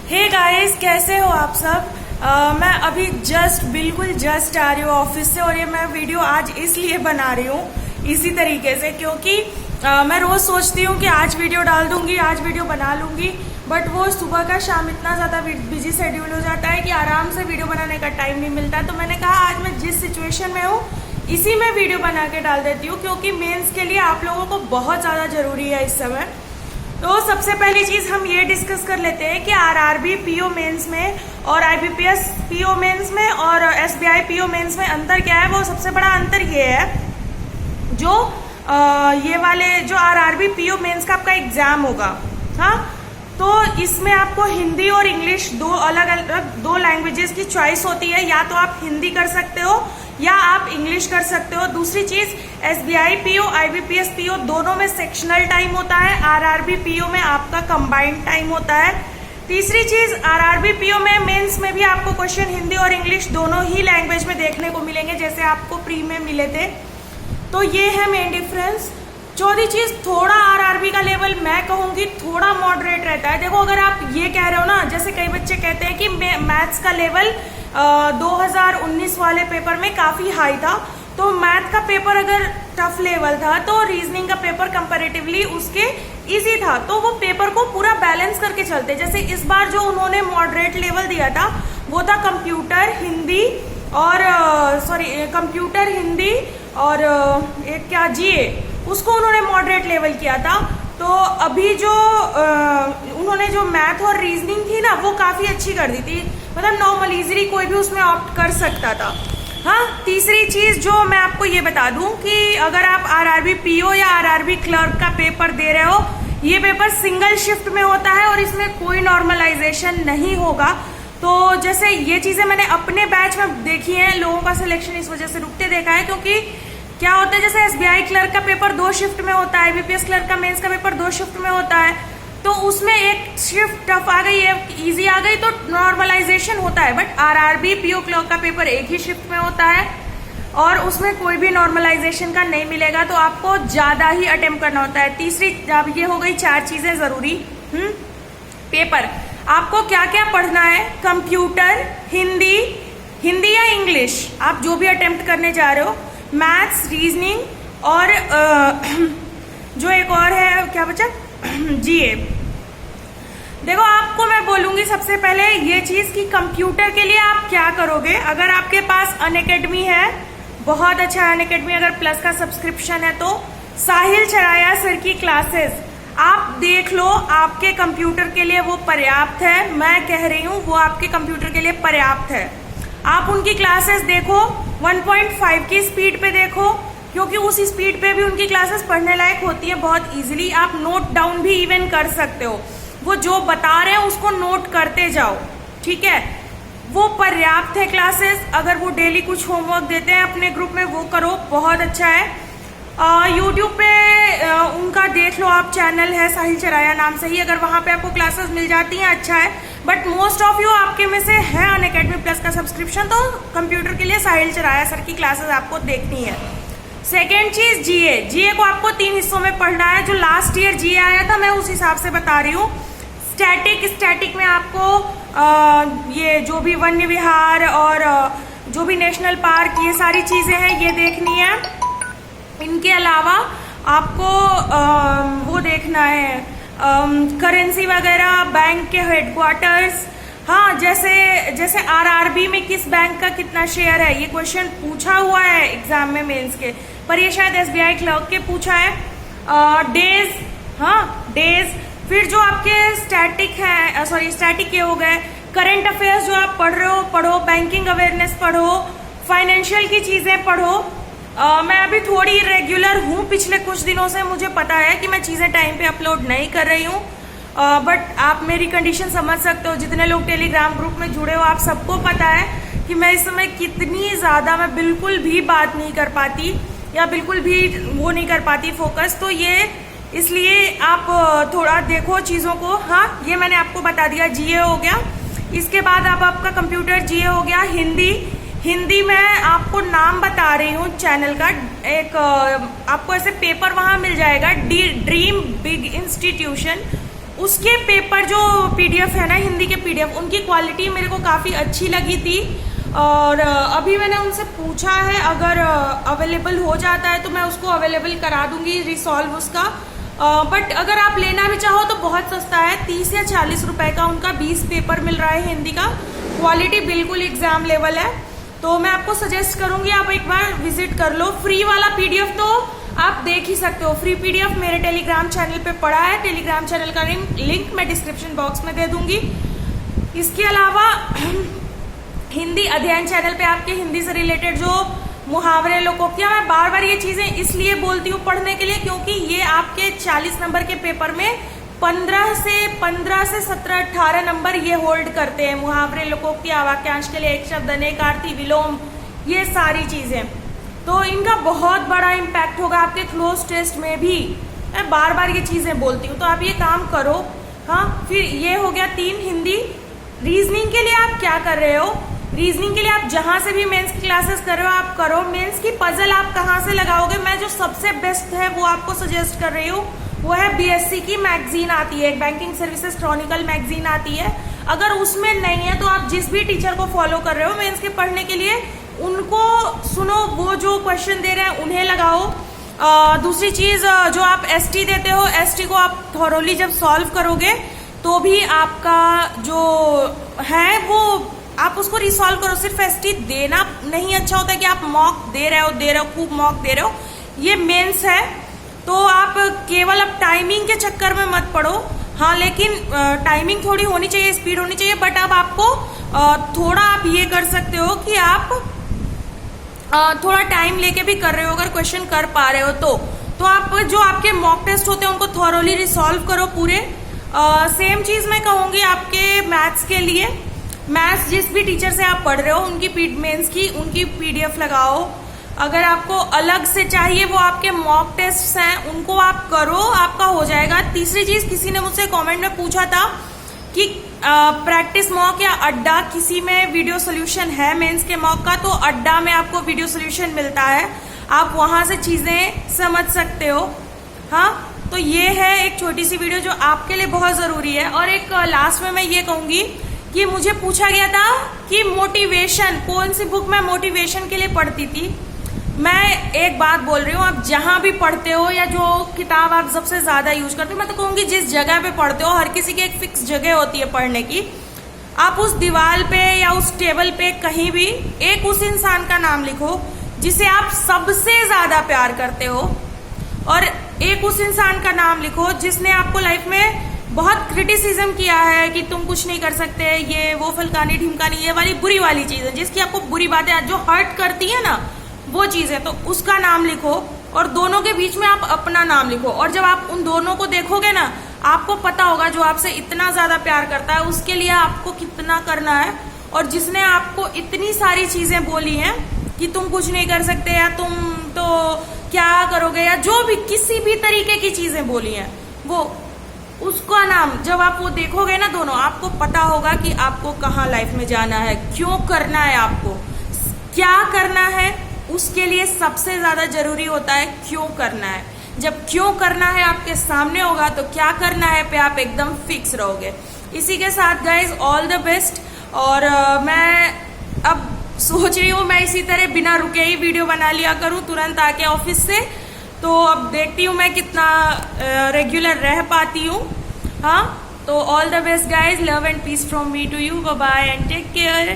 Hey guys, कैसे हो आप सब। मैं अभी बिल्कुल जस्ट आ रही हूँ ऑफिस से, और ये मैं वीडियो आज इसलिए बना रही हूँ इसी तरीके से, क्योंकि मैं रोज सोचती हूँ कि आज वीडियो डाल दूंगी, आज वीडियो बना लूंगी, बट वो सुबह का शाम इतना ज़्यादा बिजी शेड्यूल हो जाता है कि आराम से वीडियो बनाने का टाइम नहीं मिलता। तो मैंने कहा आज मैं जिस सिचुएशन में हूँ इसी में वीडियो बना के डाल देती हूँ, क्योंकि मेंस के लिए आप लोगों को बहुत ज़्यादा ज़रूरी है इस समय। तो सबसे पहली चीज़ हम ये डिस्कस कर लेते हैं कि आरआरबी पीओ मेंस में और आईबीपीएस पीओ मेंस में और एसबीआई पीओ मेंस में अंतर क्या है। वो सबसे बड़ा अंतर ये है, जो ये वाले जो आरआरबी पीओ मेंस का आपका एग्जाम होगा, हाँ, तो इसमें आपको हिंदी और इंग्लिश दो अलग अलग दो लैंग्वेजेस की चॉइस होती है। या तो आप हिंदी कर सकते हो या आप इंग्लिश कर सकते हो। दूसरी चीज, एसबीआई पीओ आईबीपीएस पीओ दोनों में सेक्शनल टाइम होता है, आरआरबी पीओ में आपका कंबाइंड टाइम होता है। तीसरी चीज, आरआरबी पीओ में मेंस में भी आपको क्वेश्चन हिंदी और इंग्लिश दोनों ही लैंग्वेज में देखने को मिलेंगे, जैसे आपको प्री में मिले थे। तो ये है मेन डिफरेंस। चौथी चीज, थोड़ा आरआरबी का लेवल मैं कहूंगी थोड़ा मॉडरेट रहता है। देखो, अगर आप ये कह रहे हो ना, जैसे कई बच्चे कहते हैं कि मैथ्स का लेवल 2019 वाले पेपर में काफी हाई था, तो मैथ का पेपर अगर टफ लेवल था तो रीजनिंग का पेपर कंपैरेटिवली उसके इजी था, तो वो पेपर को पूरा बैलेंस करके चलते। जैसे इस बार जो उन्होंने मॉडरेट लेवल दिया था वो था कंप्यूटर हिंदी और एक क्या जीए, उसको उन्होंने मॉडरेट लेवल किया था। तो अभी जो उन्होंने जो मैथ और रीजनिंग थी ना, वो काफी अच्छी कर दी थी, मतलब नॉर्मल इजीली कोई भी उसमें ऑप्ट कर सकता था। हाँ, तीसरी चीज जो मैं आपको ये बता दूं कि अगर आप आरआरबी पीओ या आरआरबी क्लर्क का पेपर दे रहे हो, ये पेपर सिंगल शिफ्ट में होता है और इसमें कोई नॉर्मलाइजेशन नहीं होगा। तो जैसे ये चीजें मैंने अपने बैच में देखी है, लोगों का सिलेक्शन इस वजह से रुकते देखा है, क्योंकि क्या होता है, जैसे एसबीआई क्लर्क का पेपर 2 शिफ्ट में होता है, आईबीपीएस क्लर्क का मेंस का पेपर 2 शिफ्ट में होता है, तो उसमें एक शिफ्ट टफ आ गई, एक इजी आ गई, तो नॉर्मलाइजेशन होता है। बट आरआरबी पीओ क्लर्क का पेपर एक ही शिफ्ट में होता है और उसमें कोई भी नॉर्मलाइजेशन का नहीं मिलेगा, तो आपको ज्यादा ही अटेम्प्ट करना होता है। तीसरी, अब ये हो गई 4 चीजें जरूरी। पेपर आपको क्या क्या पढ़ना है, कंप्यूटर, हिंदी या इंग्लिश, आप जो भी अटेम्प्ट करने जा रहे हो, मैथ्स, रीजनिंग और जो एक और है, क्या बचा, जीए। देखो, आपको मैं बोलूंगी सबसे पहले ये चीज कि कंप्यूटर के लिए आप क्या करोगे। अगर आपके पास अनअकैडमी है, बहुत अच्छा अनअकैडमी, अगर प्लस का सब्सक्रिप्शन है, तो साहिल चराया सर की क्लासेस आप देख लो, आपके कंप्यूटर के लिए वो पर्याप्त है। मैं कह रही हूँ वो आपके कंप्यूटर के लिए पर्याप्त है। आप उनकी क्लासेस देखो, 1.5 की स्पीड पे देखो, क्योंकि उस स्पीड पे भी उनकी क्लासेस पढ़ने लायक होती है बहुत इजीली। आप नोट डाउन भी इवन कर सकते हो, वो जो बता रहे हैं उसको नोट करते जाओ, ठीक है, वो पर्याप्त है क्लासेस। अगर वो डेली कुछ होमवर्क देते हैं अपने ग्रुप में, वो करो, बहुत अच्छा है। यूट्यूब पे उनका देख लो, आप चैनल है साहिल चराया नाम से ही, अगर वहां पे आपको क्लासेस मिल जाती हैं, अच्छा है। बट मोस्ट ऑफ यू आपके में से है अनअकैडमी प्लस का सब्सक्रिप्शन, तो कंप्यूटर के लिए साहिल चराया सर की क्लासेस आपको देखनी है। सेकेंड चीज, जीए को आपको 3 हिस्सों में पढ़ना है। जो लास्ट ईयर जीए आया था, मैं उस हिसाब से बता रही हूँ। स्टैटिक में आपको ये जो भी वन्य विहार और जो भी नेशनल पार्क, ये सारी चीजें हैं, ये देखनी है। इनके अलावा आपको वो देखना है करेंसी वगैरह, बैंक के हेडक्वार्टर्स, हाँ, जैसे आरआरबी में किस बैंक का कितना शेयर है, ये क्वेश्चन पूछा हुआ है एग्जाम में मेंस के, पर ये शायद एसबीआई क्लर्क के पूछा है। डेज, हाँ, डेज। फिर जो आपके स्टैटिक के हो गए, करंट अफेयर्स जो आप पढ़ रहे हो पढ़ो, बैंकिंग अवेयरनेस पढ़ो, फाइनेंशियल की चीजें पढ़ो। मैं अभी थोड़ी रेगुलर हूँ पिछले कुछ दिनों से, मुझे पता है कि मैं चीजें टाइम पे अपलोड नहीं कर रही हूँ, बट आप मेरी कंडीशन समझ सकते हो। जितने लोग टेलीग्राम ग्रुप में जुड़े हो, आप सबको पता है कि मैं इस समय कितनी ज्यादा, मैं बिल्कुल भी बात नहीं कर पाती या बिल्कुल भी वो नहीं कर पाती फोकस, तो ये इसलिए आप थोड़ा देखो चीजों को। हाँ, ये मैंने आपको बता दिया, जीए हो गया। इसके बाद अब आपका कंप्यूटर, जीए हो गया। हिंदी में आपको नाम बता रही हूँ चैनल का, एक आपको ऐसे पेपर वहां मिल जाएगा, ड्रीम बिग इंस्टीट्यूशन, उसके पेपर जो पीडीएफ है ना, हिंदी के पीडीएफ, उनकी क्वालिटी मेरे को काफ़ी अच्छी लगी थी। और अभी मैंने उनसे पूछा है, अगर अवेलेबल हो जाता है तो मैं उसको अवेलेबल करा दूंगी, रिसॉल्व उसका। बट अगर आप लेना भी चाहो तो बहुत सस्ता है, 30 या 40 रुपए का उनका 20 पेपर मिल रहा है हिंदी का। क्वालिटी बिल्कुल एग्जाम लेवल है, तो मैं आपको सजेस्ट करूंगी आप एक बार विजिट कर लो। फ्री वाला पीडीएफ तो आप देख ही सकते हो, फ्री पीडीएफ मेरे टेलीग्राम चैनल पे पड़ा है। टेलीग्राम चैनल का लिंक मैं डिस्क्रिप्शन बॉक्स में दे दूंगी। इसके अलावा हिंदी अध्ययन चैनल पे आपके हिंदी से रिलेटेड जो मुहावरे, लोकोक्तियां, मैं बार बार ये चीजें इसलिए बोलती हूँ पढ़ने के लिए, क्योंकि ये आपके 40 नंबर के पेपर में 15 से 17, 18 नंबर ये होल्ड करते हैं। मुहावरे, लोकोक्तियां, वाक्यांश के लिए एक शब्द, अनेक, आरती, विलोम, ये सारी चीजें, तो इनका बहुत बड़ा इम्पैक्ट होगा आपके क्लोज टेस्ट में भी। मैं बार बार ये चीजें बोलती हूँ, तो आप ये काम करो। हाँ, फिर ये हो गया 3 हिंदी। रीजनिंग के लिए आप क्या कर रहे हो? रीजनिंग के लिए आप जहां से भी मेंस की क्लासेस कर रहे हो आप करो। मेंस की पजल आप कहाँ से लगाओगे? मैं जो सबसे बेस्ट है वो आपको सजेस्ट कर रही हूँ, वो है बीएससी की मैगजीन आती है, बैंकिंग सर्विसेज क्रॉनिकल मैगजीन आती है। अगर उसमें नहीं है तो आप जिस भी टीचर को फॉलो कर रहे हो मेंस के पढ़ने के लिए, उनको सुनो, वो जो क्वेश्चन दे रहे हैं उन्हें लगाओ। दूसरी चीज, जो आप एसटी देते हो, एसटी को आप थॉरोली जब सॉल्व करोगे तो भी आपका जो है वो आप उसको रिसॉल्व करो। सिर्फ एसटी देना नहीं अच्छा होता है कि आप मॉक दे रहे हो, खूब मॉक दे रहे हो। ये मेंस है, तो आप केवल अब टाइमिंग के चक्कर में मत पड़ो। हाँ, लेकिन टाइमिंग थोड़ी होनी चाहिए, स्पीड होनी चाहिए। बट अब आपको थोड़ा आप ये कर सकते हो कि आप थोड़ा टाइम लेके भी कर रहे हो, अगर क्वेश्चन कर पा रहे हो तो आप जो आपके मॉक टेस्ट होते हैं उनको थॉरोली रिसॉल्व करो पूरे। सेम चीज मैं कहूंगी आपके मैथ्स के लिए। मैथ्स जिस भी टीचर से आप पढ़ रहे हो उनकी मेंस की उनकी पीडीएफ लगाओ। अगर आपको अलग से चाहिए, वो आपके मॉक टेस्ट हैं, उनको आप करो, आपका हो जाएगा। तीसरी चीज, किसी ने मुझसे कमेंट में पूछा था कि प्रैक्टिस मॉक या अड्डा, किसी में वीडियो सोल्यूशन है मेंस के मॉक का, तो अड्डा में आपको वीडियो सोल्यूशन मिलता है, आप वहां से चीजें समझ सकते हो। हाँ, तो ये है एक छोटी सी वीडियो जो आपके लिए बहुत जरूरी है। और एक लास्ट में मैं ये कहूंगी कि मुझे पूछा गया था कि मोटिवेशन, कौन सी बुक मैं मोटिवेशन के लिए पढ़ती थी। मैं एक बात बोल रही हूँ, आप जहां भी पढ़ते हो या जो किताब आप सबसे ज्यादा यूज करते हो, मैं तो कहूंगी जिस जगह पे पढ़ते हो, हर किसी की एक फिक्स जगह होती है पढ़ने की। आप उस दीवार पे या उस टेबल पे कहीं भी एक उस इंसान का नाम लिखो जिसे आप सबसे ज्यादा प्यार करते हो, और एक उस इंसान का नाम लिखो जिसने आपको लाइफ में बहुत क्रिटिसिज्म किया है कि तुम कुछ नहीं कर सकते, ये वो फलकानी ढिमकानी, ये वाली बुरी वाली चीज है, जिसकी आपको बुरी बातें जो हर्ट करती है ना, वो चीज है, तो उसका नाम लिखो। और दोनों के बीच में आप अपना नाम लिखो। और जब आप उन दोनों को देखोगे ना, आपको पता होगा जो आपसे इतना ज्यादा प्यार करता है उसके लिए आपको कितना करना है, और जिसने आपको इतनी सारी चीजें बोली हैं कि तुम कुछ नहीं कर सकते या तुम तो क्या करोगे, या जो भी किसी भी तरीके की चीजें बोली हैं, वो उसका नाम जब आप वो देखोगे ना दोनों, आपको पता होगा कि आपको कहाँ लाइफ में जाना है, क्यों करना है, आपको क्या करना है। उसके लिए सबसे ज्यादा जरूरी होता है क्यों करना है। जब क्यों करना है आपके सामने होगा तो क्या करना है पे आप एकदम फिक्स रहोगे। इसी के साथ गाइज ऑल द बेस्ट। और मैं अब सोच रही हूँ मैं इसी तरह बिना रुके ही वीडियो बना लिया करूँ तुरंत आके ऑफिस से। तो अब देखती हूँ मैं कितना रेगुलर रह पाती हूँ। हाँ, तो all the best guys, love and peace from me to you, bye bye and take care.